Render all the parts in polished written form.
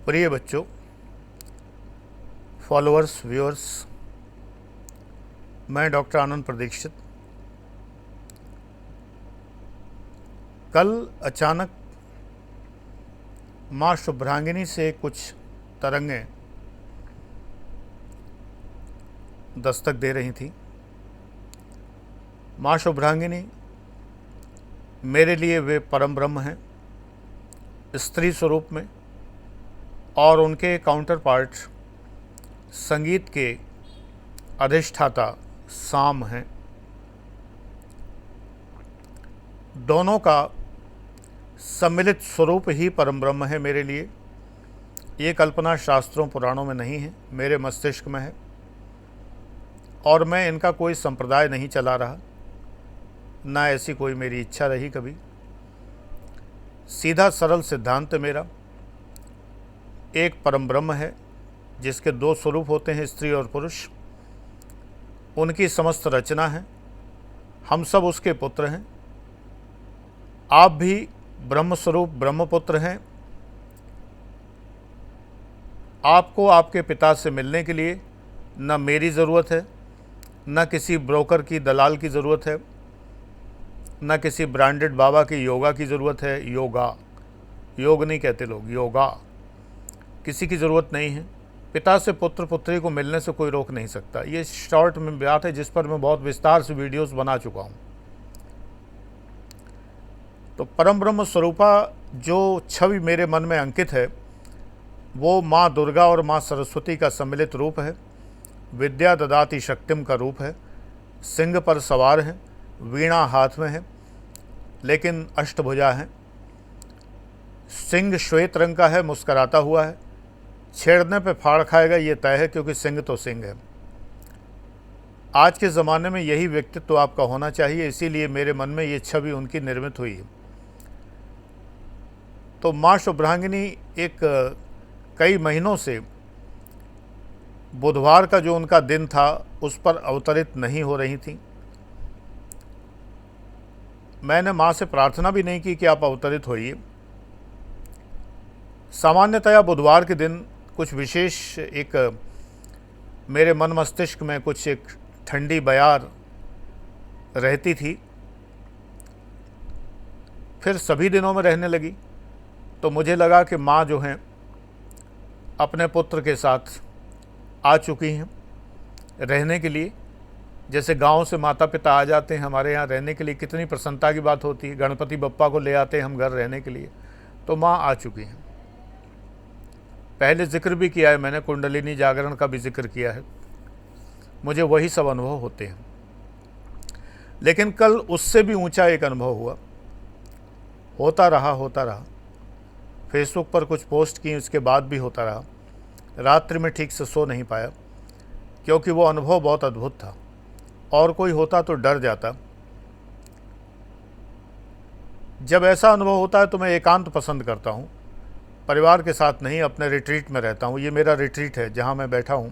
प्रिय बच्चों, followers, viewers, मैं डॉक्टर आनंद प्रदीक्षित। कल अचानक माँ शुभ्रांगिनी से कुछ तरंगें दस्तक दे रही थी। माँ शुभ्रांगिनी मेरे लिए वे परम ब्रह्म हैं स्त्री स्वरूप में, और उनके काउंटर पार्ट संगीत के अधिष्ठाता साम हैं। दोनों का सम्मिलित स्वरूप ही परम ब्रह्म है मेरे लिए। ये कल्पना शास्त्रों पुराणों में नहीं है, मेरे मस्तिष्क में है, और मैं इनका कोई संप्रदाय नहीं चला रहा, ना ऐसी कोई मेरी इच्छा रही कभी। सीधा सरल सिद्धांत मेरा, एक परम ब्रह्म है जिसके दो स्वरूप होते हैं, स्त्री और पुरुष। उनकी समस्त रचना है, हम सब उसके पुत्र हैं। आप भी ब्रह्म स्वरूप ब्रह्मपुत्र हैं। आपको आपके पिता से मिलने के लिए न मेरी ज़रूरत है, न किसी ब्रोकर की, दलाल की ज़रूरत है, न किसी ब्रांडेड बाबा की योगा की ज़रूरत है। योग नहीं कहते लोग, योगा। किसी की ज़रूरत नहीं है। पिता से पुत्र पुत्री को मिलने से कोई रोक नहीं सकता। ये शॉर्ट में बात है जिस पर मैं बहुत विस्तार से वीडियोस बना चुका हूँ। तो परम ब्रह्म स्वरूपा जो छवि मेरे मन में अंकित है वो माँ दुर्गा और माँ सरस्वती का सम्मिलित रूप है। विद्या ददाति शक्तिम का रूप है। सिंह पर सवार है, वीणा हाथ में है, लेकिन अष्टभुजा है। सिंह श्वेत रंग का है, मुस्कराता हुआ है। छेड़ने पे फाड़ खाएगा ये तय है, क्योंकि सिंह तो सिंह है। आज के ज़माने में यही व्यक्तित्व आपका होना चाहिए, इसीलिए मेरे मन में ये छवि उनकी निर्मित हुई है। तो माँ शुभ्रांगिनी एक कई महीनों से बुधवार का जो उनका दिन था उस पर अवतरित नहीं हो रही थी। मैंने माँ से प्रार्थना भी नहीं की कि आप अवतरित होइए। सामान्यतया बुधवार के दिन कुछ विशेष एक मेरे मन मस्तिष्क में कुछ एक ठंडी बयार रहती थी, फिर सभी दिनों में रहने लगी। तो मुझे लगा कि माँ जो हैं अपने पुत्र के साथ आ चुकी हैं रहने के लिए। जैसे गांव से माता पिता आ जाते हैं हमारे यहाँ रहने के लिए, कितनी प्रसन्नता की बात होती है। गणपति बप्पा को ले आते हैं हम घर रहने के लिए, तो माँ आ चुकी हैं। पहले जिक्र भी किया है मैंने, कुंडलिनी जागरण का भी जिक्र किया है। मुझे वही सब अनुभव होते हैं, लेकिन कल उससे भी ऊंचा एक अनुभव हुआ। होता रहा। फेसबुक पर कुछ पोस्ट की, उसके बाद भी होता रहा। रात्रि में ठीक से सो नहीं पाया, क्योंकि वो अनुभव बहुत अद्भुत था। और कोई होता तो डर जाता। जब ऐसा अनुभव होता है तो मैं एकांत पसंद करता हूँ, परिवार के साथ नहीं, अपने रिट्रीट में रहता हूँ। ये मेरा रिट्रीट है जहाँ मैं बैठा हूँ,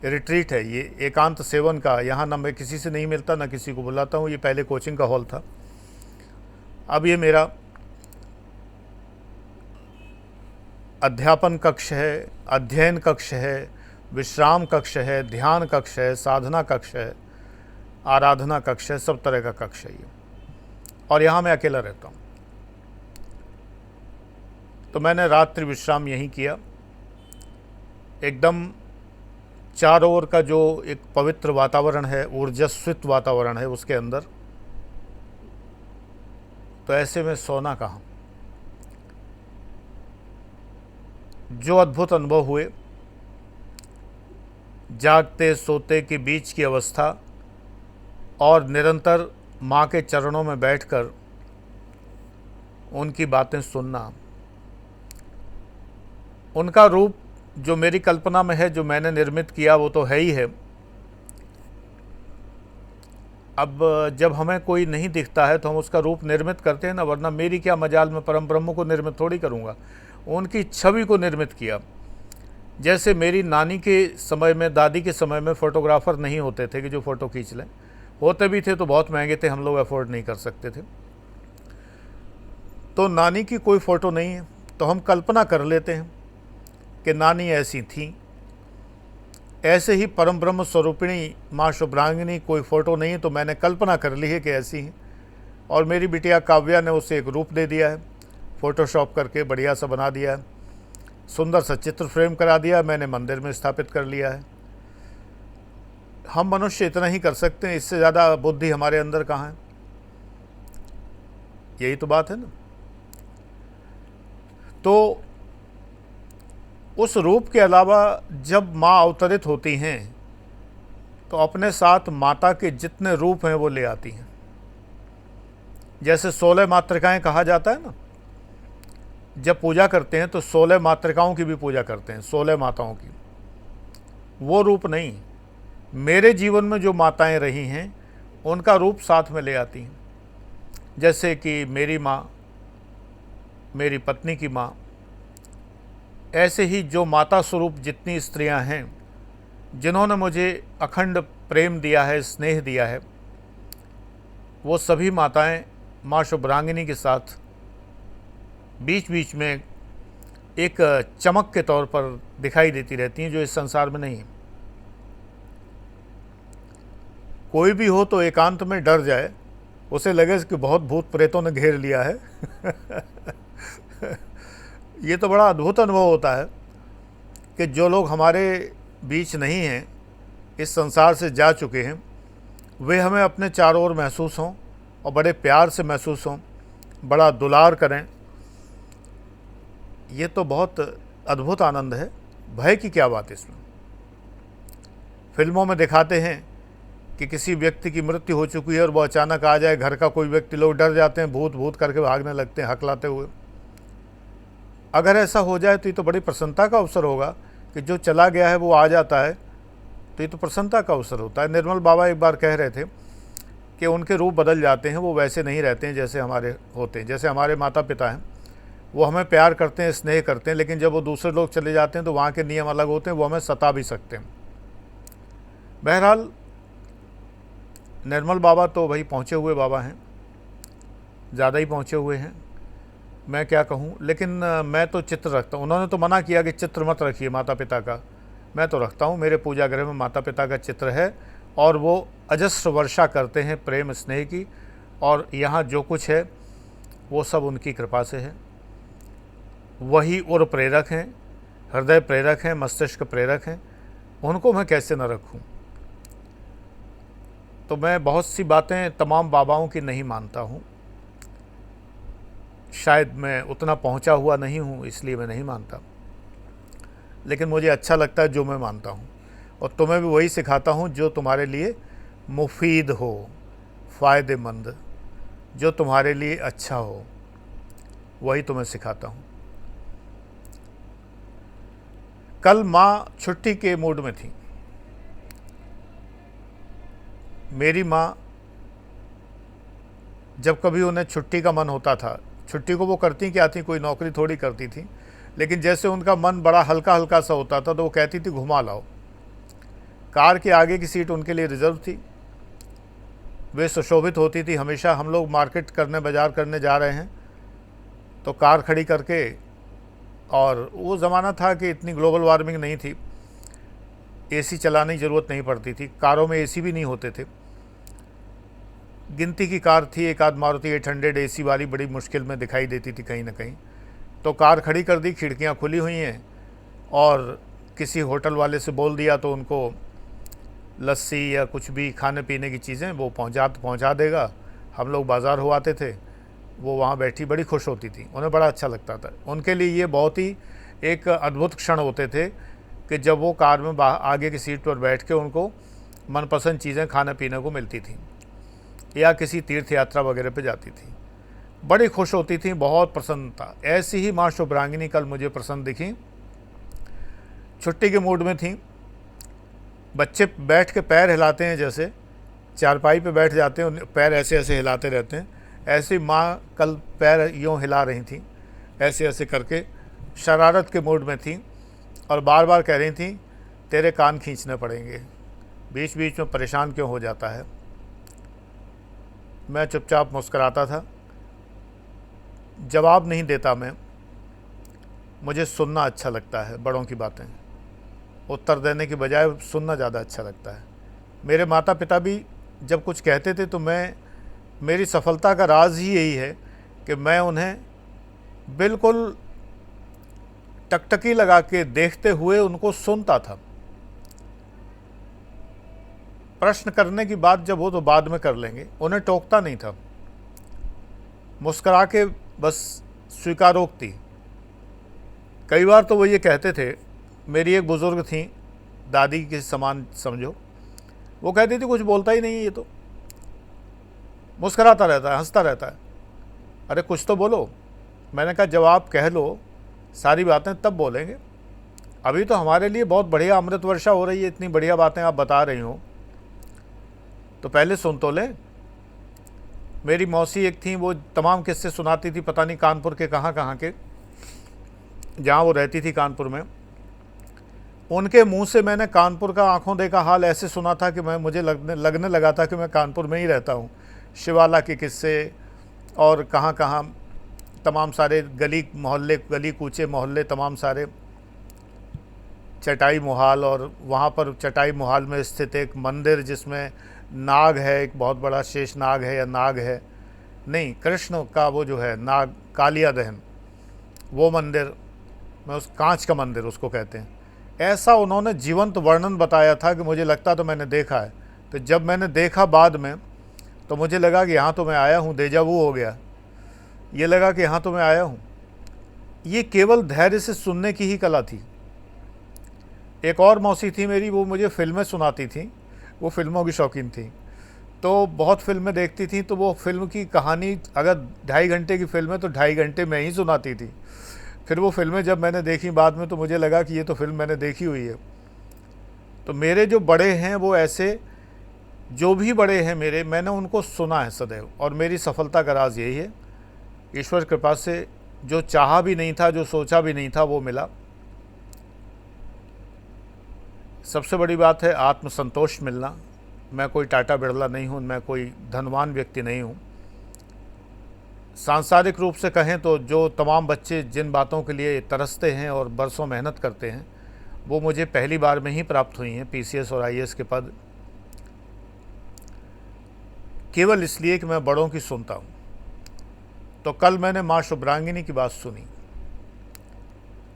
रिट्रीट है ये एकांत सेवन का। यहाँ ना मैं किसी से नहीं मिलता, ना किसी को बुलाता हूँ। ये पहले कोचिंग का हॉल था, अब ये मेरा अध्यापन कक्ष है, अध्ययन कक्ष है, विश्राम कक्ष है, ध्यान कक्ष है, साधना कक्ष है, आराधना कक्ष है, सब तरह का कक्ष है ये। और यहाँ मैं अकेला रहता हूँ। तो मैंने रात्रि विश्राम यहीं किया। एकदम चारों ओर का जो एक पवित्र वातावरण है, ऊर्जस्वित वातावरण है उसके अंदर। तो ऐसे में सोना कहाँ। जो अद्भुत अनुभव हुए, जागते सोते के बीच की अवस्था, और निरंतर माँ के चरणों में बैठकर उनकी बातें सुनना। उनका रूप जो मेरी कल्पना में है, जो मैंने निर्मित किया, वो तो है ही है। अब जब हमें कोई नहीं दिखता है तो हम उसका रूप निर्मित करते हैं ना, वरना मेरी क्या मजाल में परम ब्रह्म को निर्मित थोड़ी करूँगा। उनकी छवि को निर्मित किया। जैसे मेरी नानी के समय में, दादी के समय में फ़ोटोग्राफ़र नहीं होते थे कि जो फ़ोटो खींच लें। होते भी थे तो बहुत महंगे थे, हम लोग अफोर्ड नहीं कर सकते थे। तो नानी की कोई फ़ोटो नहीं है, तो हम कल्पना कर लेते हैं कि नानी ऐसी थी। ऐसे ही परम ब्रह्म स्वरूपिणी माँ शुभ्रांगिनी कोई फ़ोटो नहीं है तो मैंने कल्पना कर ली है कि ऐसी हैं, और मेरी बिटिया काव्या ने उसे एक रूप दे दिया है, फ़ोटोशॉप करके बढ़िया सा बना दिया है, सुंदर सा चित्र फ्रेम करा दिया, मैंने मंदिर में स्थापित कर लिया है। हम मनुष्य इतना ही कर सकते हैं, इससे ज़्यादा बुद्धि हमारे अंदर कहाँ है? यही तो बात है ना। तो उस रूप के अलावा जब माँ अवतरित होती हैं तो अपने साथ माता के जितने रूप हैं वो ले आती हैं। जैसे 16 मातृकाएं कहा जाता है ना, जब पूजा करते हैं तो 16 मातृकाओं की भी पूजा करते हैं, 16 माताओं की। वो रूप नहीं, मेरे जीवन में जो माताएं रही हैं उनका रूप साथ में ले आती हैं। जैसे कि मेरी माँ, मेरी पत्नी की माँ, ऐसे ही जो माता स्वरूप जितनी स्त्रियां हैं जिन्होंने मुझे अखंड प्रेम दिया है, स्नेह दिया है, वो सभी माताएं माँ शुभ्रांगिनी के साथ बीच बीच में एक चमक के तौर पर दिखाई देती रहती हैं, जो इस संसार में नहीं है। कोई भी हो तो एकांत में डर जाए, उसे लगे कि बहुत भूत प्रेतों ने घेर लिया है। ये तो बड़ा अद्भुत अनुभव होता है कि जो लोग हमारे बीच नहीं हैं, इस संसार से जा चुके हैं, वे हमें अपने चारों ओर महसूस हों और बड़े प्यार से महसूस हों, बड़ा दुलार करें। ये तो बहुत अद्भुत आनंद है। भय की क्या बात है इसमें? फिल्मों में दिखाते हैं कि किसी व्यक्ति की मृत्यु हो चुकी है और वो अचानक आ जाए घर का कोई व्यक्ति, लोग डर जाते हैं, भूत भूत करके भागने लगते हैं हकलाते हुए। अगर ऐसा हो जाए तो ये तो बड़ी प्रसन्नता का अवसर होगा कि जो चला गया है वो आ जाता है, तो ये तो प्रसन्नता का अवसर होता है। निर्मल बाबा एक बार कह रहे थे कि उनके रूप बदल जाते हैं, वो वैसे नहीं रहते हैं जैसे हमारे होते हैं। जैसे हमारे माता पिता हैं, वो हमें प्यार करते हैं, स्नेह करते हैं, लेकिन जब वो दूसरे लोग चले जाते हैं तो वहाँ के नियम अलग होते हैं, वो हमें सता भी सकते हैं। बहरहाल निर्मल बाबा तो भाई पहुँचे हुए बाबा हैं, ज़्यादा ही पहुँचे हुए हैं, मैं क्या कहूँ। लेकिन मैं तो चित्र रखता हूँ। उन्होंने तो मना किया कि चित्र मत रखिए माता पिता का, मैं तो रखता हूँ। मेरे पूजा गृह में माता पिता का चित्र है और वो अजस्र वर्षा करते हैं प्रेम स्नेह की, और यहाँ जो कुछ है वो सब उनकी कृपा से है। वही उर प्रेरक हैं, हृदय प्रेरक हैं, मस्तिष्क प्रेरक हैं, उनको मैं कैसे न रखूं। तो मैं बहुत सी बातें तमाम बाबाओं की नहीं मानता हूं, शायद मैं उतना पहुंचा हुआ नहीं हूं इसलिए मैं नहीं मानता, लेकिन मुझे अच्छा लगता है जो मैं मानता हूं, और तुम्हें भी वही सिखाता हूं जो तुम्हारे लिए मुफीद हो, फ़ायदेमंद, जो तुम्हारे लिए अच्छा हो, वही तुम्हें सिखाता हूं। कल माँ छुट्टी के मूड में थी। मेरी माँ जब कभी उन्हें छुट्टी का मन होता था, छुट्टी को वो करती क्या थी, कोई नौकरी थोड़ी करती थी, लेकिन जैसे उनका मन बड़ा हल्का हल्का सा होता था तो वो कहती थी घुमा लाओ। कार के आगे की सीट उनके लिए रिजर्व थी, वे सुशोभित होती थी हमेशा। हम लोग मार्केट करने, बाज़ार करने जा रहे हैं तो कार खड़ी करके, और वो ज़माना था कि इतनी ग्लोबल वार्मिंग नहीं थी, एसी चलाने की ज़रूरत नहीं पड़ती थी, कारों में एसी भी नहीं होते थे, गिनती की कार थी, एक आध मारुति 800 एसी वाली बड़ी मुश्किल में दिखाई देती थी कहीं ना कहीं। तो कार खड़ी कर दी, खिड़कियां खुली हुई हैं, और किसी होटल वाले से बोल दिया तो उनको लस्सी या कुछ भी खाने पीने की चीज़ें वो पहुंचा देगा। हम लोग बाज़ार हो आते थे, वो वहाँ बैठी बड़ी खुश होती थी, उन्हें बड़ा अच्छा लगता था। उनके लिए ये बहुत ही एक अद्भुत क्षण होते थे कि जब वो कार में आगे की सीट पर बैठ के उनको मनपसंद चीज़ें खाने पीने को मिलती थी, या किसी तीर्थ यात्रा वगैरह पे जाती थी, बड़ी खुश होती थी, बहुत प्रसन्न था। ऐसी ही माँ शुभ्रांगिनी कल मुझे प्रसन्न दिखी, छुट्टी के मूड में थी। बच्चे बैठ के पैर हिलाते हैं, जैसे चारपाई पे बैठ जाते हैं, पैर ऐसे ऐसे हिलाते रहते हैं, ऐसी माँ कल पैर यूँ हिला रही थी, ऐसे ऐसे करके शरारत के मूड में थी, और बार बार कह रही थी तेरे कान खींचने पड़ेंगे, बीच बीच में परेशान क्यों हो जाता है। मैं चुपचाप मुस्कराता था, जवाब नहीं देता। मुझे सुनना अच्छा लगता है, बड़ों की बातें उत्तर देने की बजाय सुनना ज़्यादा अच्छा लगता है। मेरे माता पिता भी जब कुछ कहते थे तो मेरी सफलता का राज ही यही है कि मैं उन्हें बिल्कुल टकटकी लगा के देखते हुए उनको सुनता था। प्रश्न करने की बात जब हो तो बाद में कर लेंगे, उन्हें टोकता नहीं था, मुस्करा के बस स्वीकारोक्ति। कई बार तो वो ये कहते थे, मेरी एक बुज़ुर्ग थी, दादी के समान समझो, वो कहती थी कुछ बोलता ही नहीं है, ये तो मुस्कराता रहता है, हंसता रहता है, अरे कुछ तो बोलो। मैंने कहा जब आप कह लो सारी बातें तब बोलेंगे, अभी तो हमारे लिए बहुत बढ़िया अमृत वर्षा हो रही है, इतनी बढ़िया बातें आप बता रही हो, तो पहले सुन तो ले। मेरी मौसी एक थी, वो तमाम किस्से सुनाती थी, पता नहीं कानपुर के कहाँ कहाँ के, जहाँ वो रहती थी कानपुर में। उनके मुंह से मैंने कानपुर का आंखों देखा हाल ऐसे सुना था कि मुझे लगने लगा था कि मैं कानपुर में ही रहता हूँ। शिवाला के किस्से और कहाँ कहाँ तमाम सारे गली मोहल्ले, गली कूचे मोहल्ले तमाम सारे, चटाई मोहाल, और वहाँ पर चटाई मोहाल में स्थित एक मंदिर जिसमें नाग है, एक बहुत बड़ा शेष नाग है या नाग है नहीं, कृष्ण का वो जो है नाग, कालिया दहन, वो मंदिर में, उस कांच का मंदिर उसको कहते हैं। ऐसा उन्होंने जीवंत वर्णन बताया था कि मुझे लगता तो मैंने देखा है। तो जब मैंने देखा बाद में तो मुझे लगा कि यहाँ तो मैं आया हूँ, डेजा वू हो गया, ये लगा कि यहाँ तो मैं आया हूँ। ये केवल धैर्य से सुनने की ही कला थी। एक और मौसी थी मेरी, वो मुझे फिल्में सुनाती थी, वो फिल्मों की शौकीन थी, तो बहुत फिल्में देखती थी, तो वो फिल्म की कहानी अगर 2.5 घंटे की फिल्म है तो 2.5 घंटे में ही सुनाती थी। फिर वो फिल्में जब मैंने देखी बाद में तो मुझे लगा कि ये तो फिल्म मैंने देखी हुई है। तो मेरे जो बड़े हैं वो ऐसे, जो भी बड़े हैं मेरे, मैंने उनको सुना है सदैव, और मेरी सफलता का राज यही है। ईश्वर कृपा से जो चाहा भी नहीं था, जो सोचा भी नहीं था, वो मिला। सबसे बड़ी बात है आत्मसंतोष मिलना। मैं कोई टाटा बिरला नहीं हूँ, मैं कोई धनवान व्यक्ति नहीं हूँ। सांसारिक रूप से कहें तो जो तमाम बच्चे जिन बातों के लिए तरसते हैं और बरसों मेहनत करते हैं, वो मुझे पहली बार में ही प्राप्त हुई हैं, पीसीएस और आईएएस के पद, केवल इसलिए कि मैं बड़ों की सुनता हूँ। तो कल मैंने माँ शुभ्रांगिनी की बात सुनी,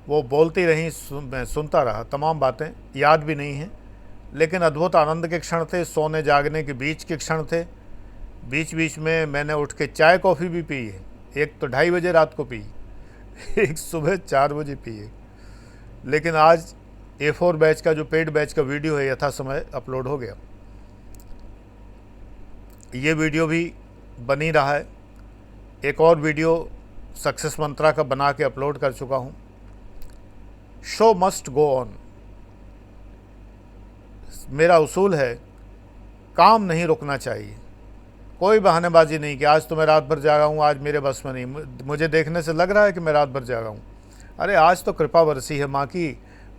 वो बोलती रहीं, मैं सुनता रहा, तमाम बातें याद भी नहीं हैं, लेकिन अद्भुत आनंद के क्षण थे, सोने जागने के बीच के क्षण थे। बीच बीच में मैंने उठ के चाय कॉफ़ी भी पी है, एक तो 2:30 बजे रात को पी, एक सुबह 4 बजे पी है। लेकिन आज A4 बैच का जो पेड बैच का वीडियो है यथा समय अपलोड हो गया। ये वीडियो भी बनी रहा है, एक और वीडियो सक्सेस मंत्रा का बना के अपलोड कर चुका हूँ। शो मस्ट गो ऑन, मेरा उसूल है, काम नहीं रुकना चाहिए। कोई बहानेबाजी नहीं कि आज तो मैं रात भर जागा हूँ, आज मेरे बस में नहीं, मुझे देखने से लग रहा है कि मैं रात भर जागा हूँ। अरे आज तो कृपा बरसी है माँ की,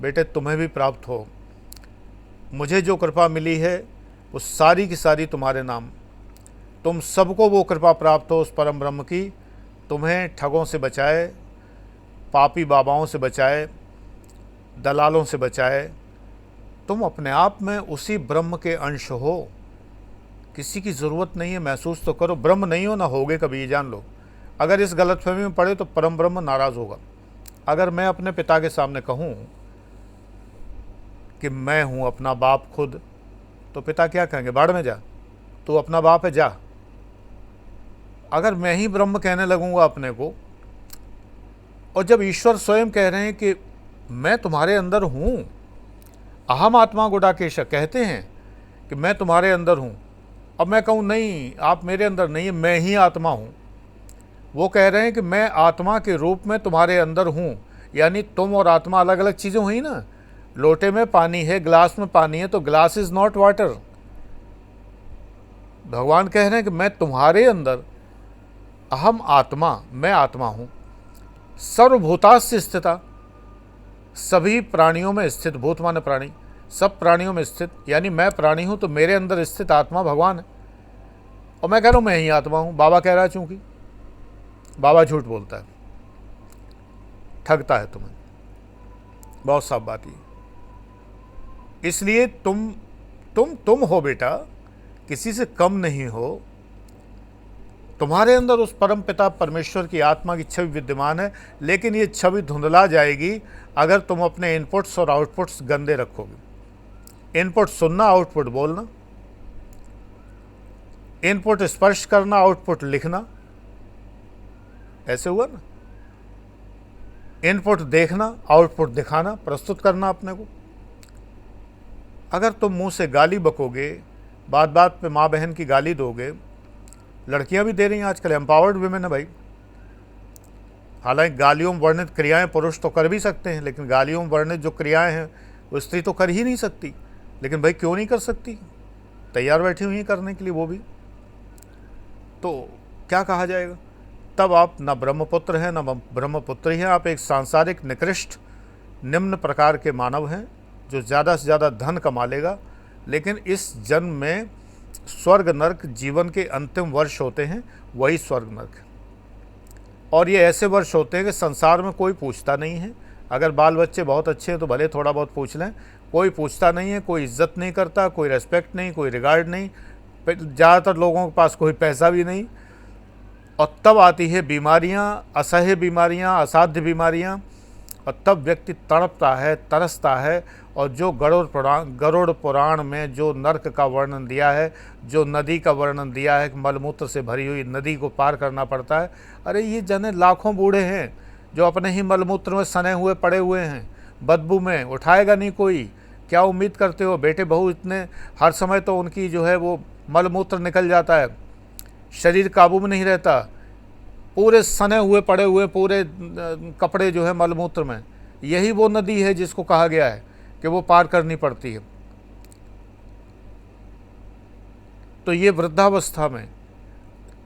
बेटे तुम्हें भी प्राप्त हो। मुझे जो कृपा मिली है वो सारी की सारी तुम्हारे नाम, तुम सबको वो कृपा प्राप्त हो उस परम ब्रह्म की, तुम्हें ठगों से बचाए, पापी बाबाओं से बचाए, दलालों से बचाए। तुम अपने आप में उसी ब्रह्म के अंश हो, किसी की ज़रूरत नहीं है, महसूस तो करो। ब्रह्म नहीं हो ना होगे कभी, ये जान लो। अगर इस गलतफहमी में पड़े तो परम ब्रह्म नाराज़ होगा। अगर मैं अपने पिता के सामने कहूँ कि मैं हूँ अपना बाप खुद, तो पिता क्या कहेंगे, बाढ़ में जा, तू अपना बाप है, जा। अगर मैं ही ब्रह्म कहने लगूँगा अपने को, और जब ईश्वर स्वयं कह रहे हैं कि मैं तुम्हारे अंदर हूँ, अहम आत्मा गुडाकेश कहते हैं कि मैं तुम्हारे अंदर हूँ, अब मैं कहूँ नहीं आप मेरे अंदर नहीं है, मैं ही आत्मा हूँ। वो कह रहे हैं कि मैं आत्मा के रूप में तुम्हारे अंदर हूँ, यानी तुम और आत्मा अलग अलग चीज़ें हुई ना। लोटे में पानी है, ग्लास में पानी है, तो ग्लास इज़ नॉट वाटर। भगवान कह रहे हैं कि मैं तुम्हारे अंदर, अहम आत्मा, मैं आत्मा हूँ। सर्वभूतास्य स्थिता, सभी प्राणियों में स्थित, भूत माने प्राणी, सब प्राणियों में स्थित, यानी मैं प्राणी हूँ तो मेरे अंदर स्थित आत्मा भगवान है। और मैं कह रहा हूँ मैं ही आत्मा हूँ, बाबा कह रहा है, चूंकि बाबा झूठ बोलता है, ठगता है तुम्हें। बहुत साफ बात है। इसलिए तुम हो बेटा, किसी से कम नहीं हो। तुम्हारे अंदर उस परम पिता परमेश्वर की आत्मा की छवि विद्यमान है, लेकिन ये छवि धुंधला जाएगी अगर तुम अपने इनपुट्स और आउटपुट्स गंदे रखोगे। इनपुट सुनना, आउटपुट बोलना, इनपुट स्पर्श करना, आउटपुट लिखना, ऐसे हुआ ना। इनपुट देखना, आउटपुट दिखाना, प्रस्तुत करना अपने को। अगर तुम मुंह से गाली बकोगे, बात बात पे माँ बहन की गाली दोगे, लड़कियां भी दे रही हैं आजकल, एम्पावर्ड वुमेन है भाई। हालांकि गालियों में वर्णित क्रियाएं पुरुष तो कर भी सकते हैं, लेकिन गालियों में वर्णित जो क्रियाएं हैं वो स्त्री तो कर ही नहीं सकती। लेकिन भाई क्यों नहीं कर सकती, तैयार बैठी हुई हैं करने के लिए वो भी। तो क्या कहा जाएगा, तब आप न ब्रह्मपुत्र हैं न ब्रह्मपुत्री हैं, आप एक सांसारिक निकृष्ट निम्न प्रकार के मानव हैं जो ज़्यादा से ज़्यादा धन कमा लेगा। लेकिन इस जन्म में स्वर्ग नरक जीवन के अंतिम वर्ष होते हैं, वही स्वर्ग नरक। और ये ऐसे वर्ष होते हैं कि संसार में कोई पूछता नहीं है। अगर बाल बच्चे बहुत अच्छे हैं तो भले थोड़ा बहुत पूछ लें, कोई पूछता नहीं है, कोई इज्जत नहीं करता, कोई रेस्पेक्ट नहीं, कोई रिगार्ड नहीं। ज़्यादातर लोगों के पास कोई पैसा भी नहीं। और तब आती है बीमारियाँ, असह्य बीमारियाँ, असाध्य बीमारियाँ, और तब व्यक्ति तड़पता है, तरसता है। और जो गरुड़ पुराण में जो नर्क का वर्णन दिया है, जो नदी का वर्णन दिया है कि मलमूत्र से भरी हुई नदी को पार करना पड़ता है। अरे ये जने लाखों बूढ़े हैं जो अपने ही मलमूत्र में सने हुए पड़े हुए हैं, बदबू में, उठाएगा नहीं कोई। क्या उम्मीद करते हो, बेटे बहू इतने हर समय तो उनकी जो है वो मलमूत्र निकल जाता है, शरीर काबू में नहीं रहता, पूरे सने हुए पड़े हुए पूरे कपड़े जो है मलमूत्र में। यही वो नदी है जिसको कहा गया है कि वो पार करनी पड़ती है। तो ये वृद्धावस्था में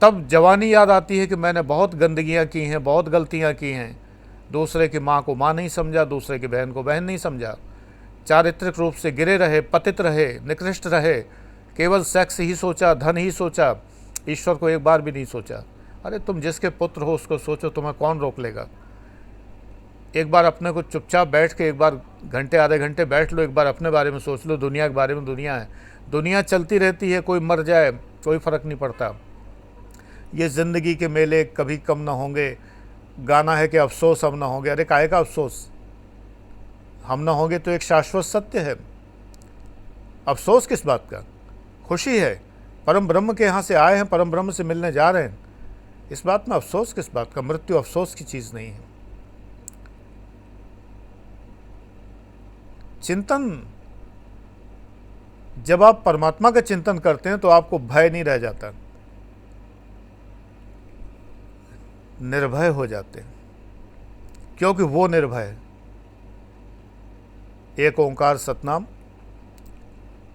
तब जवानी याद आती है कि मैंने बहुत गंदगियां की हैं, बहुत गलतियां की हैं। दूसरे की माँ को माँ नहीं समझा, दूसरे की बहन को बहन नहीं समझा, चारित्रिक रूप से गिरे रहे, पतित रहे, निकृष्ट रहे, केवल सेक्स ही सोचा, धन ही सोचा, ईश्वर को एक बार भी नहीं सोचा। अरे तुम जिसके पुत्र हो उसको सोचो, तुम्हें कौन रोक लेगा। एक बार अपने को चुपचाप बैठ के एक बार घंटे आधे घंटे बैठ लो, एक बार अपने बारे में सोच लो, दुनिया के बारे में। दुनिया है, दुनिया चलती रहती है, कोई मर जाए कोई फ़र्क नहीं पड़ता। ये ज़िंदगी के मेले कभी कम ना होंगे। गाना है कि अफसोस हम ना होंगे। अरे काहे का अफसोस, हम ना होंगे तो एक शाश्वत सत्य है। अफसोस किस बात का, खुशी है। परम ब्रह्म के यहाँ से आए हैं, परम ब्रह्म से मिलने जा रहे हैं, इस बात में अफसोस किस बात का। मृत्यु अफसोस की चीज़ नहीं है। चिंतन, जब आप परमात्मा का चिंतन करते हैं तो आपको भय नहीं रह जाता, निर्भय हो जाते हैं, क्योंकि वो निर्भय है। एक ओंकार सतनाम,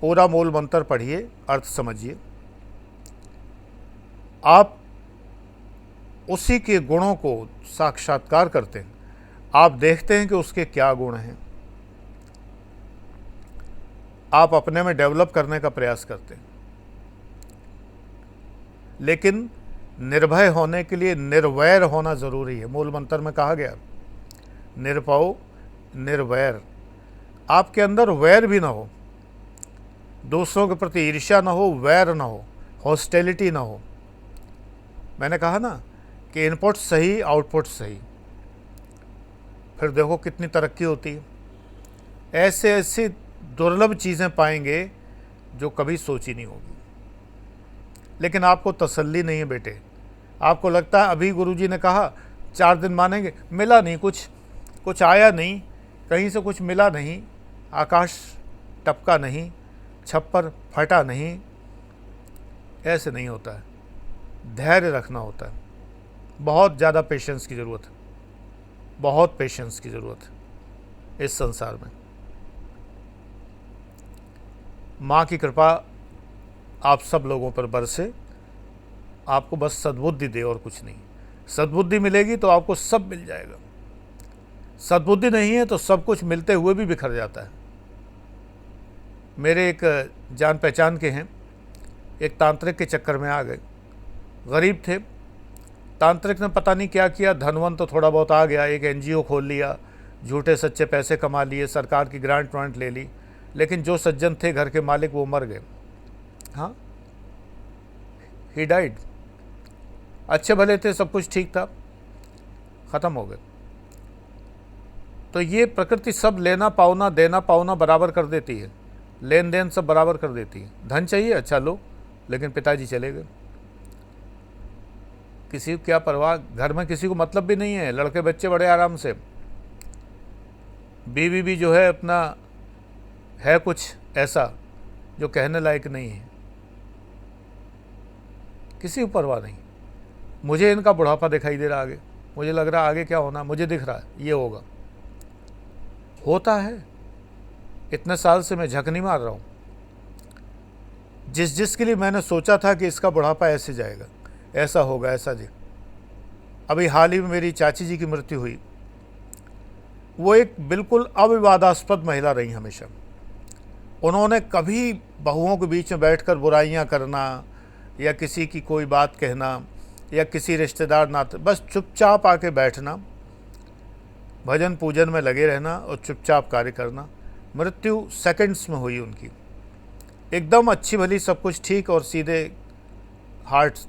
पूरा मूल मंत्र पढ़िए, अर्थ समझिए, आप उसी के गुणों को साक्षात्कार करते हैं। आप देखते हैं कि उसके क्या गुण हैं, आप अपने में डेवलप करने का प्रयास करते हैं। लेकिन निर्भय होने के लिए निर्वैर होना जरूरी है। मूल मंत्र में कहा गया निरपौ निर्वैर। आपके अंदर वैर भी ना हो, दूसरों के प्रति ईर्ष्या ना हो, वैर ना हो, हॉस्टिलिटी ना हो। मैंने कहा ना कि इनपुट सही, आउटपुट सही, फिर देखो कितनी तरक्की होती है। ऐसे ऐसी दुर्लभ चीज़ें पाएंगे जो कभी सोची नहीं होगी। लेकिन आपको तसल्ली नहीं है बेटे। आपको लगता है अभी गुरुजी ने कहा 4 दिन मानेंगे, मिला नहीं, कुछ आया नहीं, कहीं से कुछ मिला नहीं, आकाश टपका नहीं, छप्पर फटा नहीं। ऐसे नहीं होता है, धैर्य रखना होता है। बहुत ज़्यादा पेशेंस की ज़रूरत है, बहुत पेशेंस की ज़रूरत है इस संसार में। माँ की कृपा आप सब लोगों पर बरसे, आपको बस सद्बुद्धि दे और कुछ नहीं। सद्बुद्धि मिलेगी तो आपको सब मिल जाएगा। सद्बुद्धि नहीं है तो सब कुछ मिलते हुए भी बिखर जाता है। मेरे एक जान पहचान के हैं, एक तांत्रिक के चक्कर में आ गए। गरीब थे, तांत्रिक ने पता नहीं क्या किया, धनवन तो थोड़ा बहुत आ गया, एक एनजीओ खोल लिया, झूठे सच्चे पैसे कमा लिए, सरकार की ग्रांट वांट ले ली, लेकिन जो सज्जन थे घर के मालिक वो मर गए। हाँ, ही डाइड। अच्छे भले थे, सब कुछ ठीक था, ख़त्म हो गए। तो ये प्रकृति सब लेना पावना देना पावना बराबर कर देती है, लेन देन सब बराबर कर देती है। धन चाहिए, अच्छा लो, लेकिन पिताजी चले गए, किसी को क्या परवाह, घर में किसी को मतलब भी नहीं है, लड़के बच्चे बड़े आराम से, बीवी भी जो है अपना है कुछ ऐसा जो कहने लायक नहीं है, किसी को परवाह नहीं। मुझे इनका बुढ़ापा दिखाई दे रहा आगे, मुझे लग रहा आगे क्या होना, मुझे दिख रहा है ये होगा, होता है। इतने साल से मैं झकनी मार रहा हूँ, जिसके लिए मैंने सोचा था कि इसका बुढ़ापा ऐसे जाएगा, ऐसा होगा, ऐसा जी। अभी हाल ही में मेरी चाची जी की मृत्यु हुई। वो एक बिल्कुल अविवादास्पद महिला रही हमेशा। उन्होंने कभी बहुओं के बीच में बैठकर बुराइयां करना या किसी की कोई बात कहना या किसी रिश्तेदार नाते, बस चुपचाप आके बैठना, भजन पूजन में लगे रहना और चुपचाप कार्य करना। मृत्यु सेकंड्स में हुई उनकी, एकदम अच्छी भली, सब कुछ ठीक, और सीधे हार्ट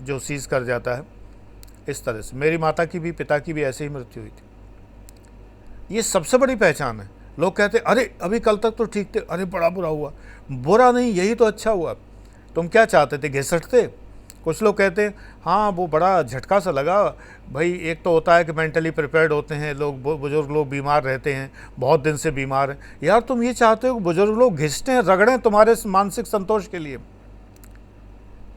जो सीज कर जाता है, इस तरह से। मेरी माता की भी, पिता की भी ऐसे ही मृत्यु हुई थी। ये सबसे बड़ी पहचान है। लोग कहते अरे अभी कल तक तो ठीक थे, अरे बड़ा बुरा हुआ। बुरा नहीं, यही तो अच्छा हुआ। तुम क्या चाहते थे, घिसटते? कुछ लोग कहते हैं हाँ वो बड़ा झटका सा लगा। भाई एक तो होता है कि मेंटली प्रिपेयर्ड होते हैं लोग, बुजुर्ग लोग बीमार रहते हैं, बहुत दिन से बीमार हैं। यार तुम ये चाहते हो कि बुजुर्ग लोग घिसटें, रगड़ें तुम्हारे मानसिक संतोष के लिए?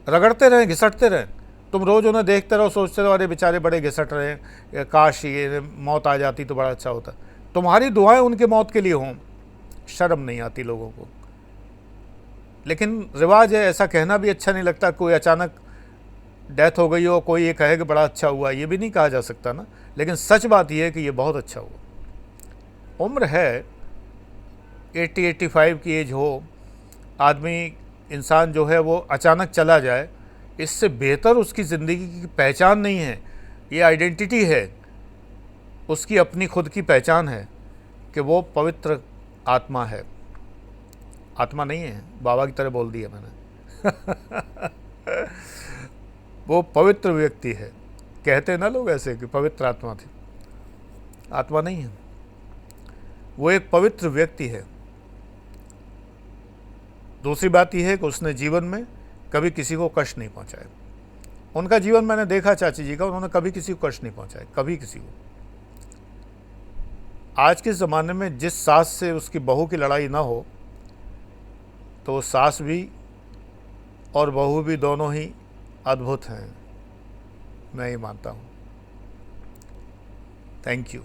रगड़ते रहें, घिसटते रहें। तुम रोज़ उन्हें देखते रहो, सोचते रहो अरे बेचारे बड़े घिसट रहे हैं, काश ये मौत आ जाती तो बड़ा अच्छा होता। तुम्हारी दुआएं उनके मौत के लिए हों, शर्म नहीं आती लोगों को। लेकिन रिवाज है, ऐसा कहना भी अच्छा नहीं लगता। कोई अचानक डेथ हो गई हो, कोई ये कहे कि बड़ा अच्छा हुआ, ये भी नहीं कहा जा सकता ना। लेकिन सच बात यह है कि ये बहुत अच्छा हुआ। उम्र है 80-85 की एज हो, आदमी इंसान जो है वो अचानक चला जाए, इससे बेहतर उसकी ज़िंदगी की पहचान नहीं है। ये आइडेंटिटी है, उसकी अपनी खुद की पहचान है कि वो पवित्र आत्मा है। आत्मा नहीं है, बाबा की तरह बोल दिया मैंने। वो पवित्र व्यक्ति है। कहते ना लोग ऐसे कि पवित्र आत्मा थी, आत्मा नहीं है, वो एक पवित्र व्यक्ति है। दूसरी बात यह है कि उसने जीवन में कभी किसी को कष्ट नहीं पहुंचाया। उनका जीवन मैंने देखा चाची जी का, उन्होंने कभी किसी को कष्ट नहीं पहुंचाया, कभी किसी को। आज के ज़माने में जिस सास से उसकी बहू की लड़ाई ना हो, तो वो सास भी और बहू भी दोनों ही अद्भुत हैं, मैं ये मानता हूँ। Thank you.